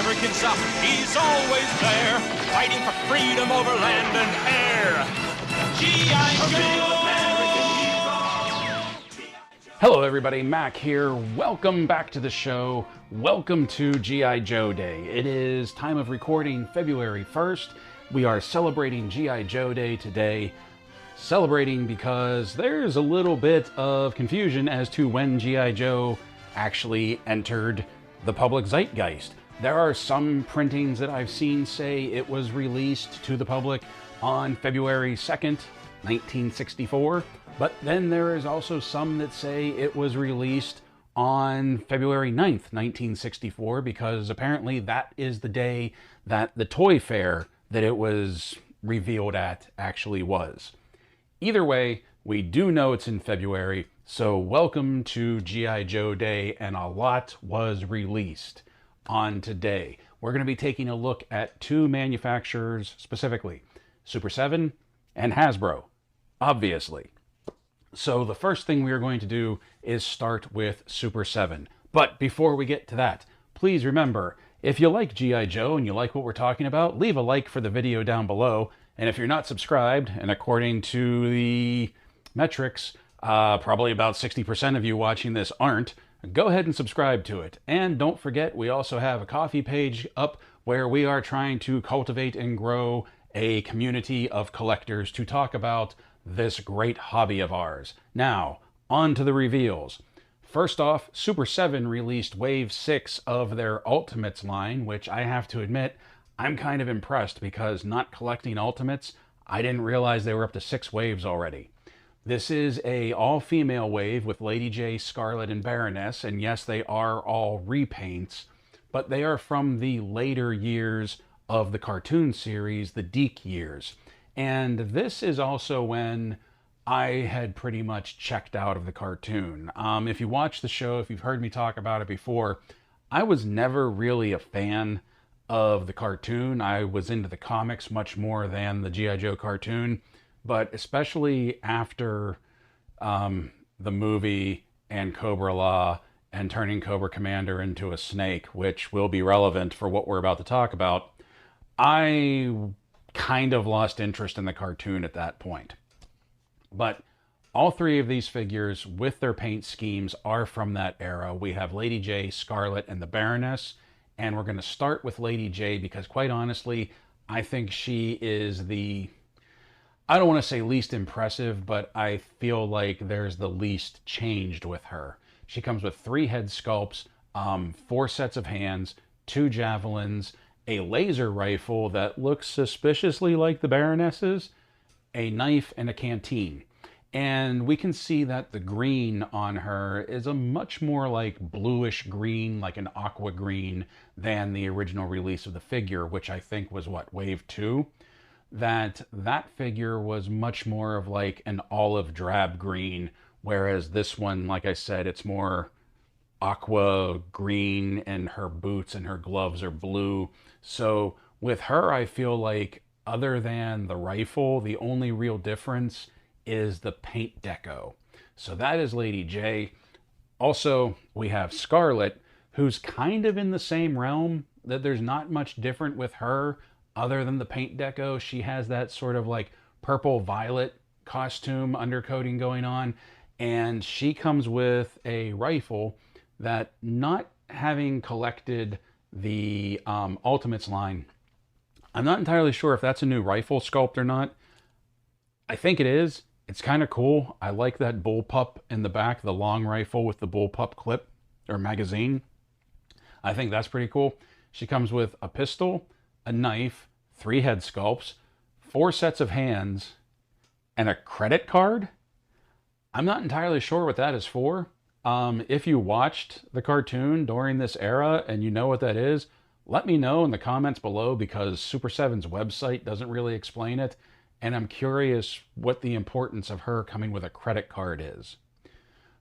American South. He's always there, fighting for freedom over land and air. G.I. Joe! Hello everybody, Mac here. Welcome back to the show. Welcome to G.I. Joe Day. It is time of recording February 1st. We are celebrating G.I. Joe Day today. Celebrating because there's a little bit of confusion as to when G.I. Joe actually entered the public zeitgeist. There are some printings that I've seen say it was released to the public on February 2nd, 1964. But then there is also some that say it was released on February 9th, 1964, because apparently that is the day that the toy fair that it was revealed at actually was. Either way, we do know it's in February, so welcome to G.I. Joe Day, and a lot was released on today. We're going to be taking a look at two manufacturers specifically, Super7 and Hasbro, obviously. So the first thing we are going to do is start with Super7. But before we get to that, please remember, if you like G.I. Joe and you like what we're talking about, leave a like for the video down below. And if you're not subscribed, and according to the metrics, probably about 60% of you watching this aren't, go ahead and subscribe to it. And don't forget, we also have a coffee page up where we are trying to cultivate and grow a community of collectors to talk about this great hobby of ours. Now, on to the reveals. First off, Super7 released Wave 6 of their Ultimates line, which I have to admit, I'm kind of impressed because not collecting Ultimates, I didn't realize they were up to 6 waves already. This is a all-female wave with Lady J, Scarlet, and Baroness, and yes, they are all repaints, but they are from the later years of the cartoon series, the DIC years. And this is also when I had pretty much checked out of the cartoon. If you watch the show, if you've heard me talk about it before, I was never really a fan of the cartoon. I was into the comics much more than the G.I. Joe cartoon, but especially after the movie and Cobra-La and turning Cobra Commander into a snake, which will be relevant for what we're about to talk about, I kind of lost interest in the cartoon at that point. But all three of these figures with their paint schemes are from that era. We have Lady J, Scarlet, and the Baroness, and we're going to start with Lady J because quite honestly, I think she is the, I don't want to say least impressive, but I feel like there's the least changed with her. She comes with 3 head sculpts, 4 sets of hands, 2 javelins, a laser rifle that looks suspiciously like the Baroness's, a knife, and a canteen. And we can see that the green on her is a much more like bluish green, like an aqua green, than the original release of the figure, which I think was what, Wave 2? That figure was much more of like an olive drab green, whereas this one, like I said, it's more aqua green, and her boots and her gloves are blue. So with her, I feel like other than the rifle, the only real difference is the paint deco. So that is Lady J. Also, we have Scarlet, who's kind of in the same realm, that there's not much different with her other than the paint deco. She has that sort of like purple violet costume undercoating going on, and she comes with a rifle that, not having collected the Ultimates line, I'm not entirely sure if that's a new rifle sculpt or not. I think it is. It's kind of cool. I like that bullpup in the back, the long rifle with the bullpup clip or magazine. I think that's pretty cool. She comes with a pistol, a knife, 3 head sculpts, 4 sets of hands, and a credit card. I'm not entirely sure what that is for. If you watched the cartoon during this era and you know what that is, let me know in the comments below, because Super7's website doesn't really explain it, and I'm curious what the importance of her coming with a credit card is.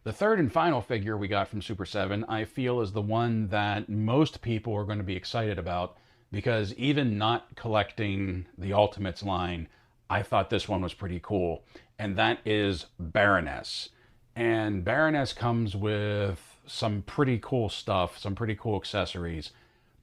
The third and final figure we got from Super7, I feel, is the one that most people are going to be excited about, because even not collecting the Ultimates line, I thought this one was pretty cool, and that is Baroness. And Baroness comes with some pretty cool stuff, some pretty cool accessories.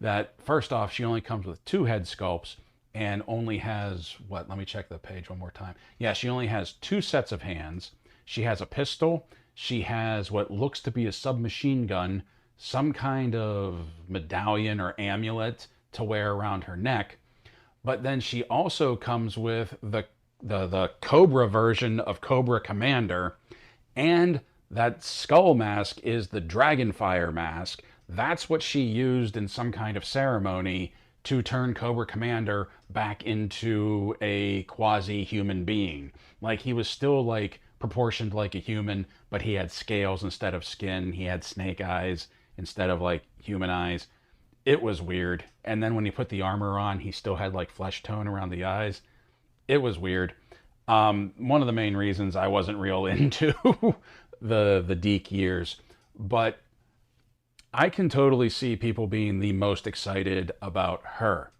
that first off, she only comes with 2 head sculpts and only has, what, let me check the page one more time. Yeah, she only has 2 sets of hands. She has a pistol. She has what looks to be a submachine gun, some kind of medallion or amulet to wear around her neck. But then she also comes with the Cobra version of Cobra Commander, and that skull mask is the Dragonfire mask. That's what she used in some kind of ceremony to turn Cobra Commander back into a quasi-human being. Like, he was still like proportioned like a human, but he had scales instead of skin. He had snake eyes instead of like human eyes. It was weird. And then when he put the armor on, he still had like flesh tone around the eyes. It was weird. One of the main reasons I wasn't real into the DIC years, but I can totally see people being the most excited about her.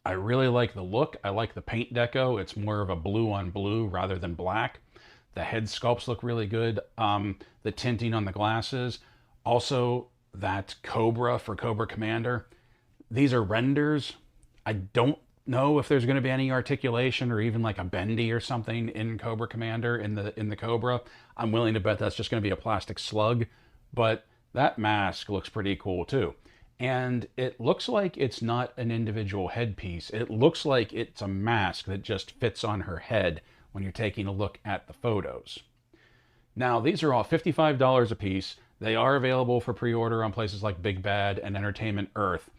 I really like the look. I like the paint deco. It's more of a blue on blue rather than black. The head sculpts look really good. The tinting on the glasses. Also, that Cobra for Cobra Commander. These are renders. I don't know if there's going to be any articulation or even like a bendy or something in Cobra Commander in the Cobra. I'm willing to bet that's just going to be a plastic slug, but that mask looks pretty cool too. And it looks like it's not an individual headpiece. It looks like it's a mask that just fits on her head when you're taking a look at the photos. Now, these are all $55 a piece. They are available for pre-order on places like Big Bad and Entertainment Earth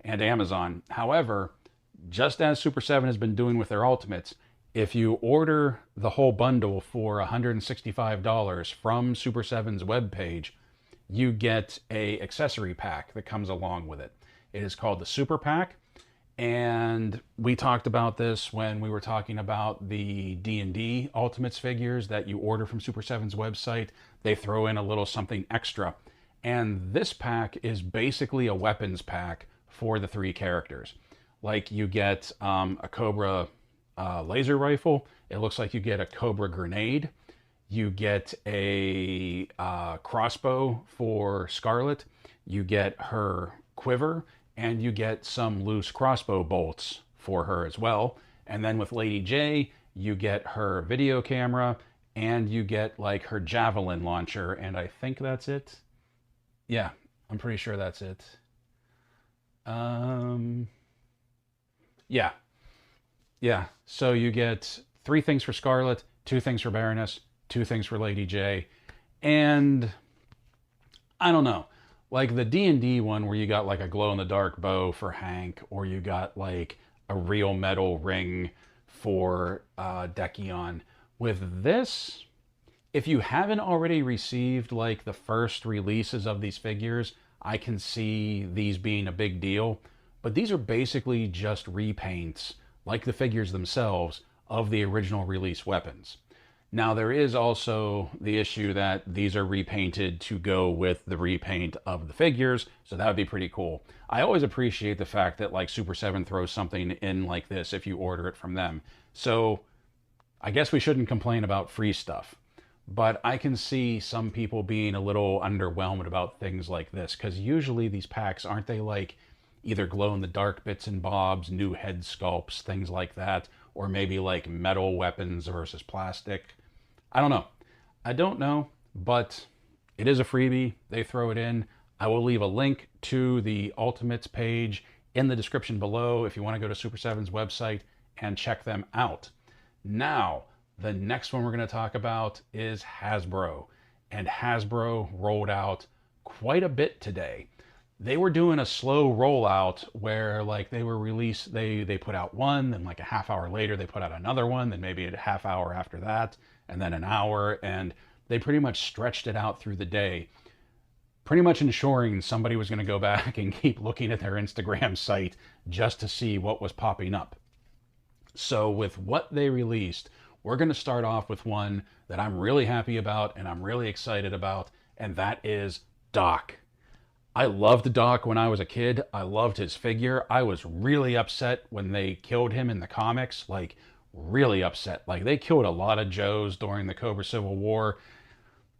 and Amazon. However, just as Super 7 has been doing with their Ultimates, if you order the whole bundle for $165 from Super 7's webpage, you get a accessory pack that comes along with it. It is called the Super Pack, and we talked about this when we were talking about the D&D Ultimates figures that you order from Super 7's website. They throw in a little something extra, and this pack is basically a weapons pack for the 3 characters. Like, you get a Cobra laser rifle. It looks like you get a Cobra grenade. You get a crossbow for Scarlet. You get her quiver, and you get some loose crossbow bolts for her as well. And then with Lady J, you get her video camera, and you get like her javelin launcher, and I think that's it. Yeah, I'm pretty sure that's it. Yeah. So you get 3 things for Scarlet, 2 things for Baroness, 2 things for Lady J, and I don't know, like the D&D one where you got like a glow-in-the-dark bow for Hank, or you got like a real metal ring for Decion. With this, if you haven't already received like the first releases of these figures, I can see these being a big deal, but these are basically just repaints, like the figures themselves, of the original release weapons. Now, there is also the issue that these are repainted to go with the repaint of the figures, so that would be pretty cool. I always appreciate the fact that like Super 7 throws something in like this if you order it from them. So I guess we shouldn't complain about free stuff. But I can see some people being a little underwhelmed about things like this, because usually these packs, aren't they like either glow-in-the-dark bits and bobs, new head sculpts, things like that, or maybe like metal weapons versus plastic? I don't know, but it is a freebie. They throw it in. I will leave a link to the Ultimates page in the description below if you want to go to Super 7's website and check them out. Now, the next one we're going to talk about is Hasbro. And Hasbro rolled out quite a bit today. They were doing a slow rollout where like they put out one, then like a half hour later they put out another one, then maybe a half hour after that, and then an hour, and they pretty much stretched it out through the day, pretty much ensuring somebody was going to go back and keep looking at their Instagram site just to see what was popping up. So with what they released, we're going to start off with one that I'm really happy about and I'm really excited about, and that is Doc. I loved Doc when I was a kid. I loved his figure. I was really upset when they killed him in the comics, like really upset. Like they killed a lot of Joes during the Cobra Civil War,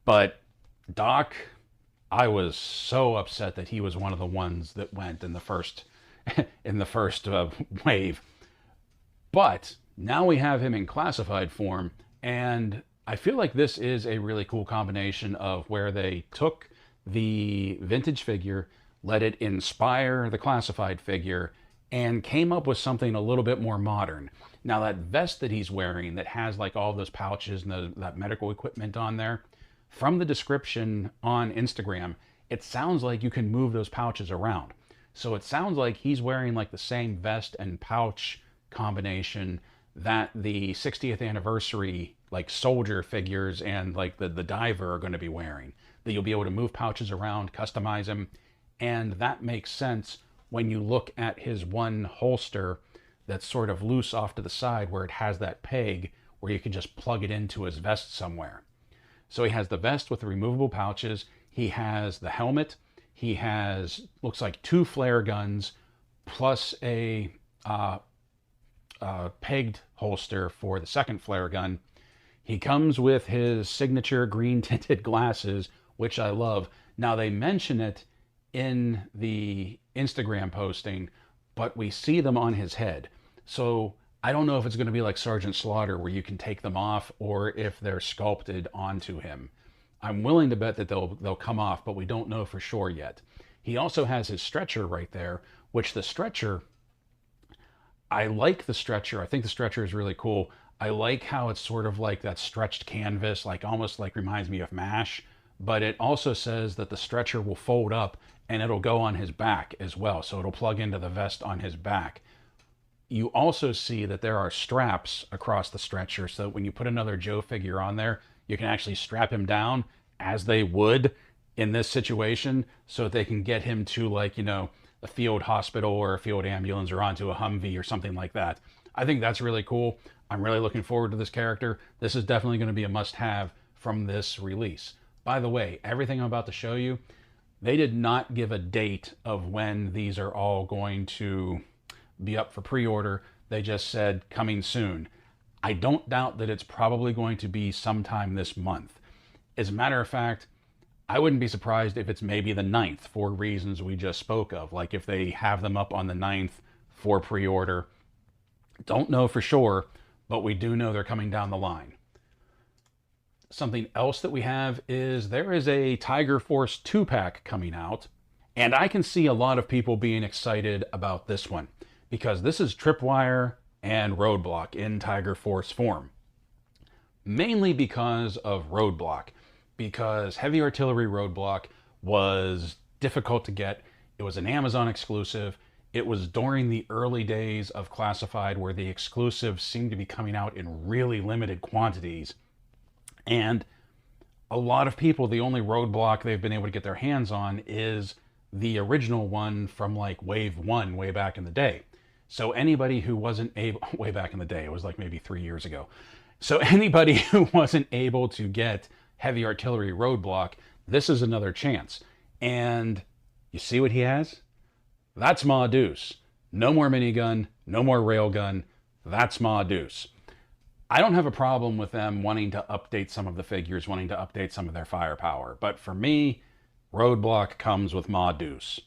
but Doc, I was so upset that he was one of the ones that went in the first in the first wave. But now we have him in classified form, and I feel like this is a really cool combination of where they took the vintage figure, let it inspire the classified figure, and came up with something a little bit more modern. Now that vest that he's wearing that has like all those pouches and that medical equipment on there, from the description on Instagram, it sounds like you can move those pouches around. So it sounds like he's wearing like the same vest and pouch combination that the 60th anniversary like soldier figures and like the diver are going to be wearing. That you'll be able to move pouches around, customize them, and that makes sense when you look at his one holster that's sort of loose off to the side where it has that peg where you can just plug it into his vest somewhere. So he has the vest with the removable pouches, he has the helmet, he has, looks like 2 flare guns, plus a pegged holster for the second flare gun. He comes with his signature green tinted glasses, which I love. Now they mention it in the Instagram posting, but we see them on his head. So I don't know if it's going to be like Sergeant Slaughter where you can take them off or if they're sculpted onto him. I'm willing to bet that they'll come off, but we don't know for sure yet. He also has his stretcher right there, which the stretcher, I like the stretcher. I think the stretcher is really cool. I like how it's sort of like that stretched canvas, like almost like reminds me of MASH, but it also says that the stretcher will fold up and it'll go on his back as well. So it'll plug into the vest on his back. You also see that there are straps across the stretcher, so that when you put another Joe figure on there, you can actually strap him down as they would in this situation so that they can get him to, like, you know, a field hospital or a field ambulance or onto a Humvee or something like that. I think that's really cool. I'm really looking forward to this character. This is definitely going to be a must-have from this release. By the way, everything I'm about to show you, they did not give a date of when these are all going to be up for pre-order. They just said coming soon. I don't doubt that it's probably going to be sometime this month. As a matter of fact, I wouldn't be surprised if it's maybe the 9th for reasons we just spoke of. Like if they have them up on the 9th for pre-order. Don't know for sure, but we do know they're coming down the line. Something else that we have is there is a Tiger Force 2-pack coming out, and I can see a lot of people being excited about this one because this is Tripwire and Roadblock in Tiger Force form. Mainly because of Roadblock, because Heavy Artillery Roadblock was difficult to get. It was an Amazon exclusive. It was during the early days of Classified where the exclusives seemed to be coming out in really limited quantities. And a lot of people, the only Roadblock they've been able to get their hands on is the original one from like Wave 1 way back in the day. So anybody who wasn't able, way back in the day, it was like maybe 3 years ago. So anybody who wasn't able to get Heavy Artillery Roadblock, this is another chance. And you see what he has? That's Ma Deuce. No more minigun, no more railgun. That's Ma Deuce. I don't have a problem with them wanting to update some of the figures, wanting to update some of their firepower. But for me, Roadblock comes with Ma Deuce.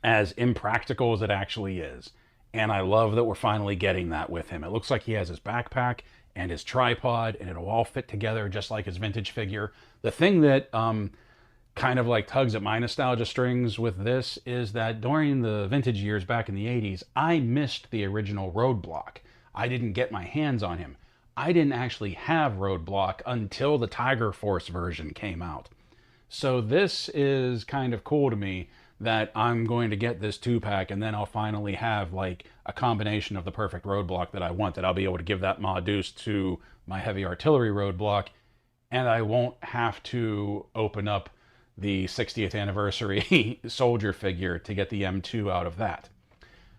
As impractical as it actually is. And I love that we're finally getting that with him. It looks like he has his backpack and his tripod, and it'll all fit together just like his vintage figure. The thing that kind of like tugs at my nostalgia strings with this is that during the vintage years back in the 80s, I missed the original Roadblock. I didn't get my hands on him. I didn't actually have Roadblock until the Tiger Force version came out. So this is kind of cool to me that I'm going to get this 2-pack and then I'll finally have like a combination of the perfect Roadblock that I want, that I'll be able to give that Ma Deuce to my Heavy Artillery Roadblock, and I won't have to open up the 60th anniversary soldier figure to get the M2 out of that.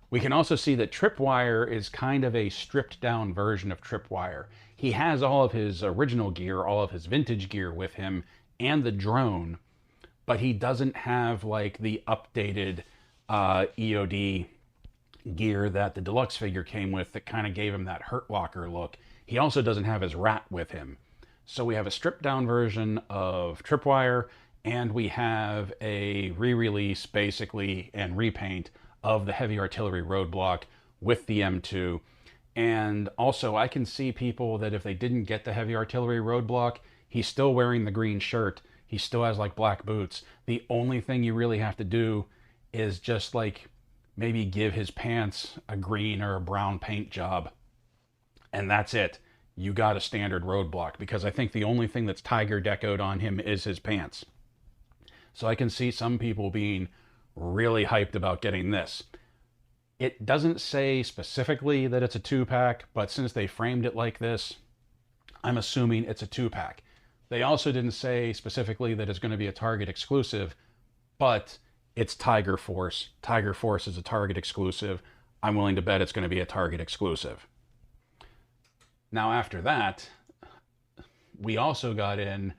We can also see that Tripwire is kind of a stripped down version of Tripwire. He has all of his original gear, all of his vintage gear with him, and the drone, but he doesn't have like the updated EOD gear that the deluxe figure came with that kind of gave him that Hurt Locker look. He also doesn't have his rat with him. So we have a stripped down version of Tripwire, and we have a re-release basically and repaint of the heavy artillery roadblock with the M2. And also I can see people that if they didn't get the heavy artillery roadblock, he's still wearing the green shirt, he still has like black boots. The only thing you really have to do is just like maybe give his pants a green or a brown paint job, and that's it. You got a standard roadblock, because I think the only thing that's Tiger decoed on him is his pants. So I can see some people being really hyped about getting this. It doesn't say specifically that it's a 2-pack, but since they framed it like this, I'm assuming it's a 2-pack. They also didn't say specifically that it's going to be a Target exclusive, but it's Tiger Force. Tiger Force is a Target exclusive. I'm willing to bet it's going to be a Target exclusive. Now after that, we also got in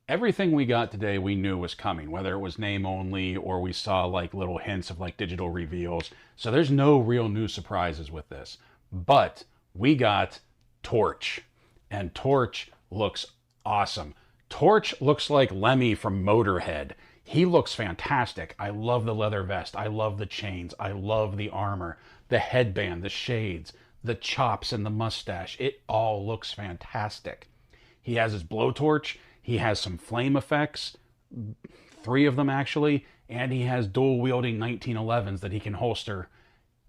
everything we got today. We knew was coming, whether it was name only or we saw like little hints of like digital reveals. So there's no real new surprises with this. But we got Torch, and Torch looks awesome. Torch looks like Lemmy from Motorhead. He looks fantastic. I love the leather vest. I love the chains. I love the armor, the headband, the shades, the chops, and the mustache. It all looks fantastic. He has his blowtorch. He has some flame effects, 3 of them actually, and he has dual wielding 1911s that he can holster.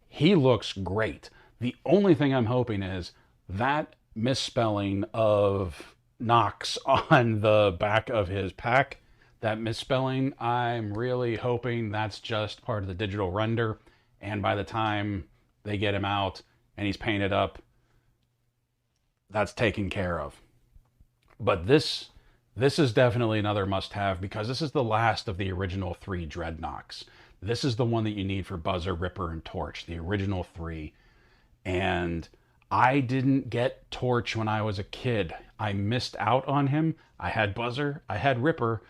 He looks great. The only thing I'm hoping is that misspelling of Knox on the back of his pack, that misspelling, I'm really hoping that's just part of the digital render, and by the time they get him out and he's painted up, that's taken care of. But this is definitely another must-have, because this is the last of the original 3 Dreadnoks. This is the one that you need for Buzzer, Ripper, and Torch, the original 3. And I didn't get Torch when I was a kid. I missed out on him. I had Buzzer, I had Ripper.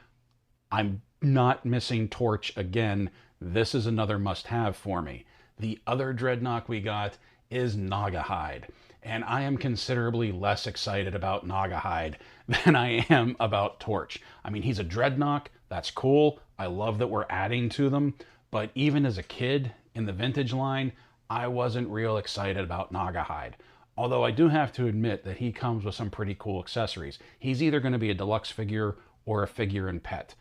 I'm not missing Torch again. This is another must-have for me. The other Dreadnok we got is Naugahyde, and I am considerably less excited about Naugahyde than I am about Torch. I mean, he's a Dreadnok. That's cool. I love that we're adding to them. But even as a kid in the vintage line, I wasn't real excited about Naugahyde. Although I do have to admit that he comes with some pretty cool accessories. He's either going to be a deluxe figure or a figure and pet.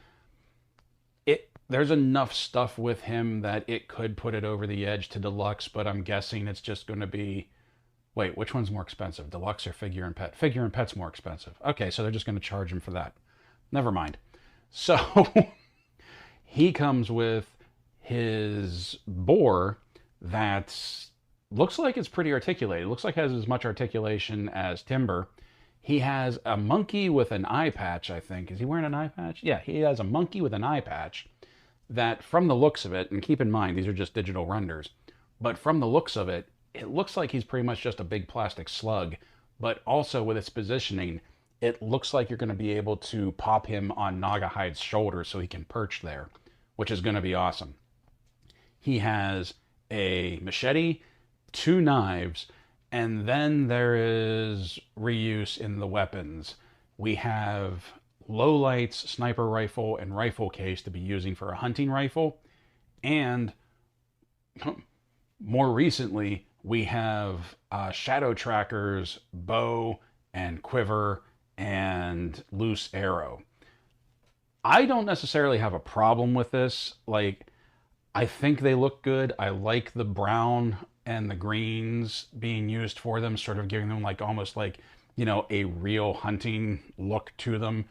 There's enough stuff with him that it could put it over the edge to deluxe, but I'm guessing it's just going to be... Wait, which one's more expensive, deluxe or figure and pet? Figure and pet's more expensive. Okay, so they're just going to charge him for that. Never mind. So he comes with his boar that looks like it's pretty articulated. It looks like it has as much articulation as Timber. He has a monkey with an eye patch, I think. Is he wearing an eye patch? Yeah, he has a monkey with an eye patch that, from the looks of it, and keep in mind, these are just digital renders, but from the looks of it, it looks like he's pretty much just a big plastic slug. But also with its positioning, it looks like you're going to be able to pop him on Naugahyde's shoulder so he can perch there, which is going to be awesome. He has a machete, 2 knives, and then there is reuse in the weapons. We have lowlights, sniper rifle, and rifle case to be using for a hunting rifle. And more recently, we have shadow trackers, bow, and quiver, and loose arrow. I don't necessarily have a problem with this. Like, I think they look good. I like the brown and the greens being used for them, sort of giving them like almost like, you know, a real hunting look to them.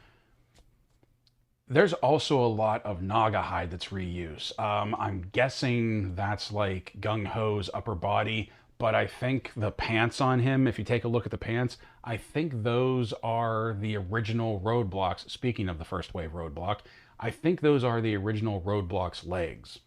There's also a lot of Naugahyde that's reuse. I'm guessing that's like Gung Ho's upper body, but I think the pants on him, if you take a look at the pants, I think those are the original Roadblocks. Speaking of the first wave Roadblock, I think those are the original Roadblock's legs.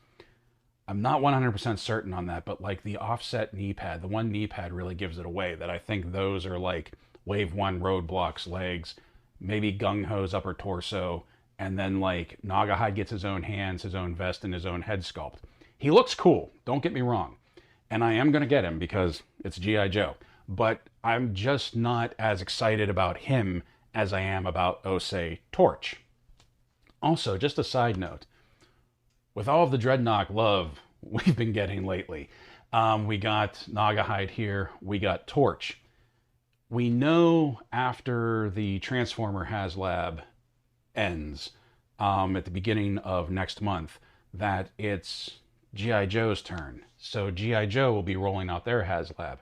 I'm not 100% certain on that, but like the offset knee pad, the one knee pad really gives it away, that I think those are like wave 1 Roadblock's legs, maybe Gung Ho's upper torso, and then like Naugahyde gets his own hands, his own vest, and his own head sculpt. He looks cool, don't get me wrong. And I am going to get him because it's G.I. Joe. But I'm just not as excited about him as I am about, oh, say, Torch. Also, just a side note, with all of the Dreadnought love we've been getting lately, we got Nagahide here, we got Torch. We know after the Transformer HasLab ends at the beginning of next month that it's G.I. Joe's turn. So G.I. Joe will be rolling out their HasLab.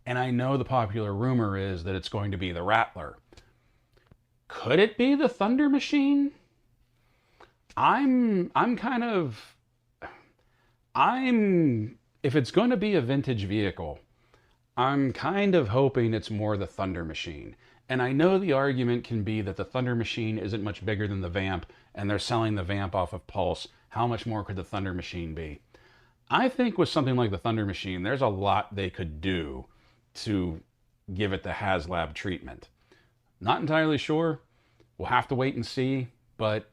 And I know the popular rumor is that it's going to be the Rattler. Could it be the Thunder Machine? I'm if it's going to be a vintage vehicle, I'm kind of hoping it's more the Thunder Machine. And I know the argument can be that the Thunder Machine isn't much bigger than the Vamp, and they're selling the Vamp off of Pulse. How much more could the Thunder Machine be? I think with something like the Thunder Machine, there's a lot they could do to give it the HasLab treatment. Not entirely sure. We'll have to wait and see. But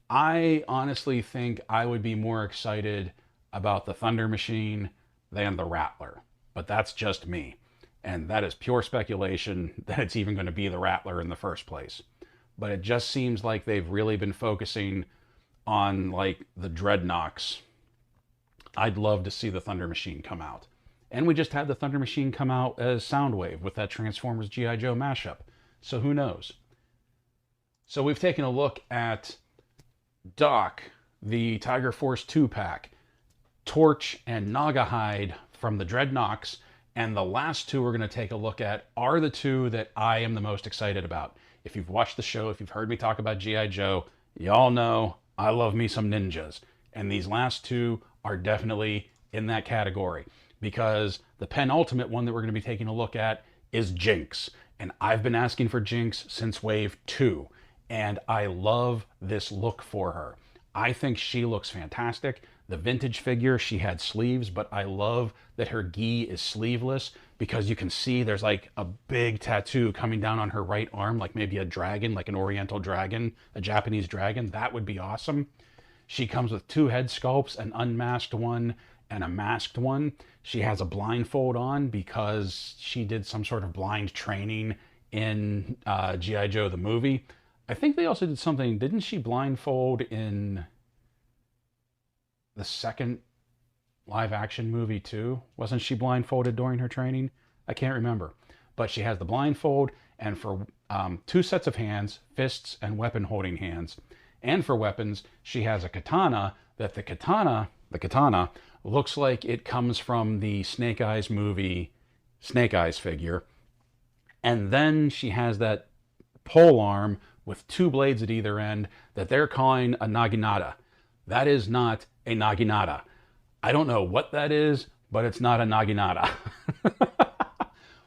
I honestly think I would be more excited about the Thunder Machine than the Rattler. But that's just me. And that is pure speculation that it's even going to be the Rattler in the first place. But it just seems like they've really been focusing on like the Dreadnoughts. I'd love to see the Thunder Machine come out. And we just had the Thunder Machine come out as Soundwave with that Transformers G.I. Joe mashup. So who knows? So we've taken a look at Doc, the Tiger Force 2-pack, Torch and Nagahide from the Dreadnoughts, and the last two we're going to take a look at are the two that I am the most excited about. If you've watched the show, if you've heard me talk about G.I. Joe, y'all know I love me some ninjas. And these last two are definitely in that category, because the penultimate one that we're going to be taking a look at is Jinx. And I've been asking for Jinx since Wave 2, and I love this look for her. I think she looks fantastic. The vintage figure, she had sleeves, but I love that her gi is sleeveless because you can see there's like a big tattoo coming down on her right arm, like maybe a dragon, like an oriental dragon, a Japanese dragon. That would be awesome. She comes with two head sculpts, an unmasked one and a masked one. She has a blindfold on because she did some sort of blind training in G.I. Joe the movie. I think they also did something, didn't she blindfold in the second live action movie too? Wasn't she blindfolded during her training? I can't remember. But she has the blindfold, and for two sets of hands, fists and weapon holding hands. And for weapons, she has a katana that the katana looks like it comes from the Snake Eyes movie, Snake Eyes figure. And then she has that pole arm with two blades at either end that they're calling a naginata. That is not a naginata. I don't know what that is, but it's not a naginata.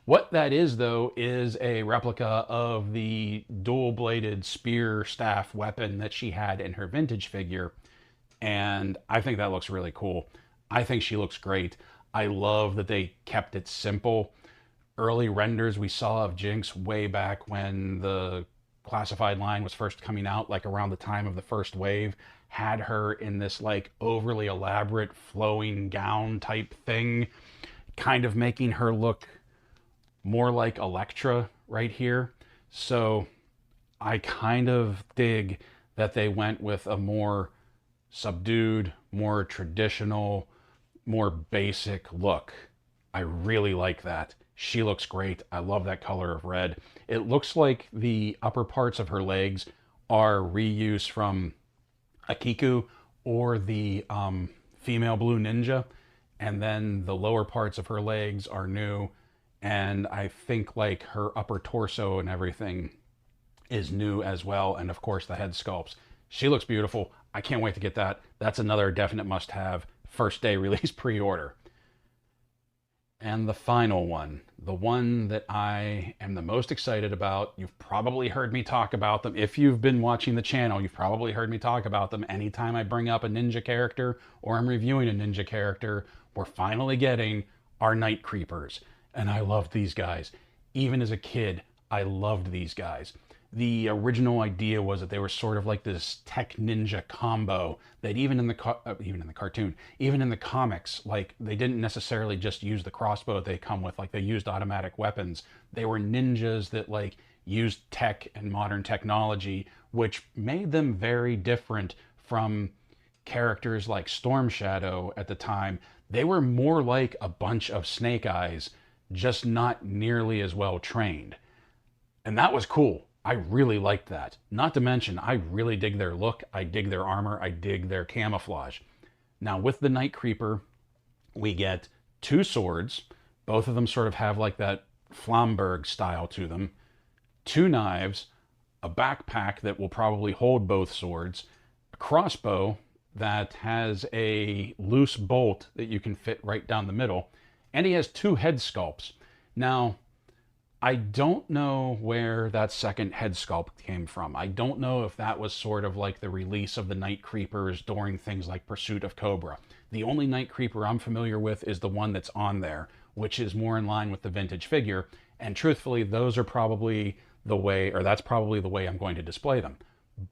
What that is, though, is a replica of the dual-bladed spear staff weapon that she had in her vintage figure. And I think that looks really cool. I think she looks great. I love that they kept it simple. Early renders we saw of Jinx way back when the classified line was first coming out, like around the time of the first wave, had her in this like overly elaborate flowing gown type thing, kind of making her look more like Elektra right here. So I kind of dig that they went with a more subdued, more traditional, more basic look. I really like that. She looks great. I love that color of red. It looks like the upper parts of her legs are reused from Akiku or the female Blue Ninja, and then the lower parts of her legs are new, and I think like her upper torso and everything is new as well, and of course the head sculpts. She looks beautiful. I can't wait to get that. That's another definite must-have first day release pre-order. And the final one, the one that I am the most excited about. You've probably heard me talk about them. If you've been watching the channel, you've probably heard me talk about them. Anytime I bring up a ninja character or I'm reviewing a ninja character, we're finally getting our Night Creepers. And I loved these guys. Even as a kid, I loved these guys. The original idea was that they were sort of like this tech ninja combo that even in the cartoon, even in the comics, like they didn't necessarily just use the crossbow they come with, like they used automatic weapons. They were ninjas that like used tech and modern technology which made them very different from characters like Storm Shadow at the time. They were more like a bunch of Snake Eyes, just not nearly as well trained. And that was cool. I really liked that. Not to mention, I really dig their look. I dig their armor. I dig their camouflage. Now, with the Night Creeper, we get 2 swords. Both of them sort of have like that Flamberg style to them. 2 knives, a backpack that will probably hold both swords, a crossbow that has a loose bolt that you can fit right down the middle, and he has 2 head sculpts. Now, I don't know where that second head sculpt came from. I don't know if that was sort of like the release of the Night Creepers during things like Pursuit of Cobra. The only Night Creeper I'm familiar with is the one that's on there, which is more in line with the vintage figure. And truthfully, those are probably the way, or that's probably the way I'm going to display them.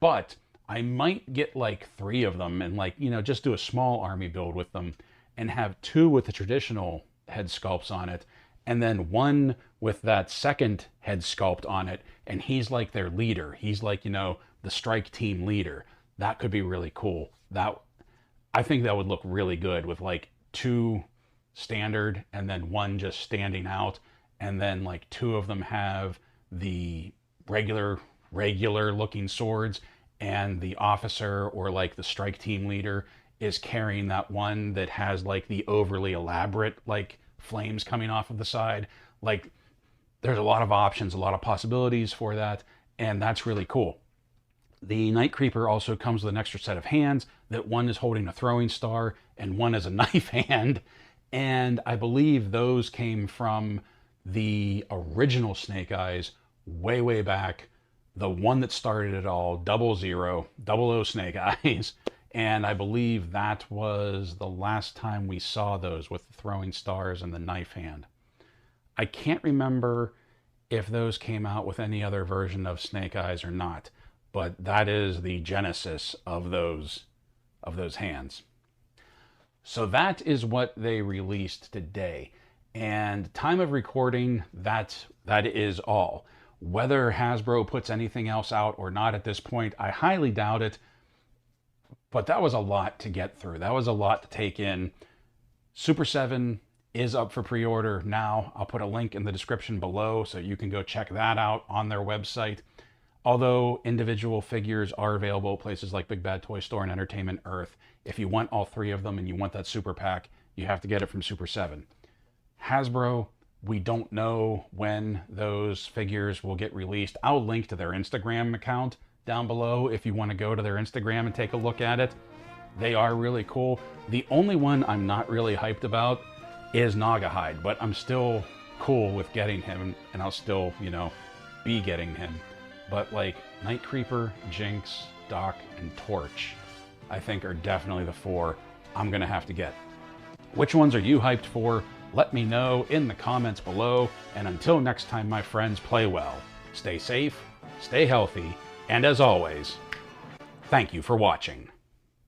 But I might get like 3 of them and like, you know, just do a small army build with them and have 2 with the traditional head sculpts on it, and then 1 with that second head sculpt on it, and he's like their leader. He's like, you know, the strike team leader. That could be really cool. I think that would look really good with like 2 standard and then 1 just standing out, and then like 2 of them have the regular looking swords, and the officer or like the strike team leader is carrying that one that has like the overly elaborate like flames coming off of the side. Like, there's a lot of options, a lot of possibilities for that, and that's really cool. The Night Creeper also comes with an extra set of hands, that one is holding a throwing star and one is a knife hand, and I believe those came from the original Snake Eyes way back, the one that started it all, 00 Snake Eyes. And I believe that was the last time we saw those, with the throwing stars and the knife hand. I can't remember if those came out with any other version of Snake Eyes or not, but that is the genesis of those hands. So that is what they released today. And time of recording, that is all. Whether Hasbro puts anything else out or not at this point, I highly doubt it. But that was a lot to get through. That was a lot to take in. Super 7 is up for pre-order now. I'll put a link in the description below so you can go check that out on their website. Although individual figures are available at places like Big Bad Toy Store and Entertainment Earth. If you want all 3 of them and you want that super pack, you have to get it from Super 7. Hasbro, we don't know when those figures will get released. I'll link to their Instagram account down below if you want to go to their Instagram and take a look at it. They are really cool. The only one I'm not really hyped about is Naugahyde, but I'm still cool with getting him, and I'll still, you know, be getting him. But like Night Creeper, Jinx, Doc, and Torch, I think are definitely the 4 I'm gonna have to get. Which ones are you hyped for? Let me know in the comments below, and until next time, my friends, play well, stay safe, stay healthy, and as always, thank you for watching.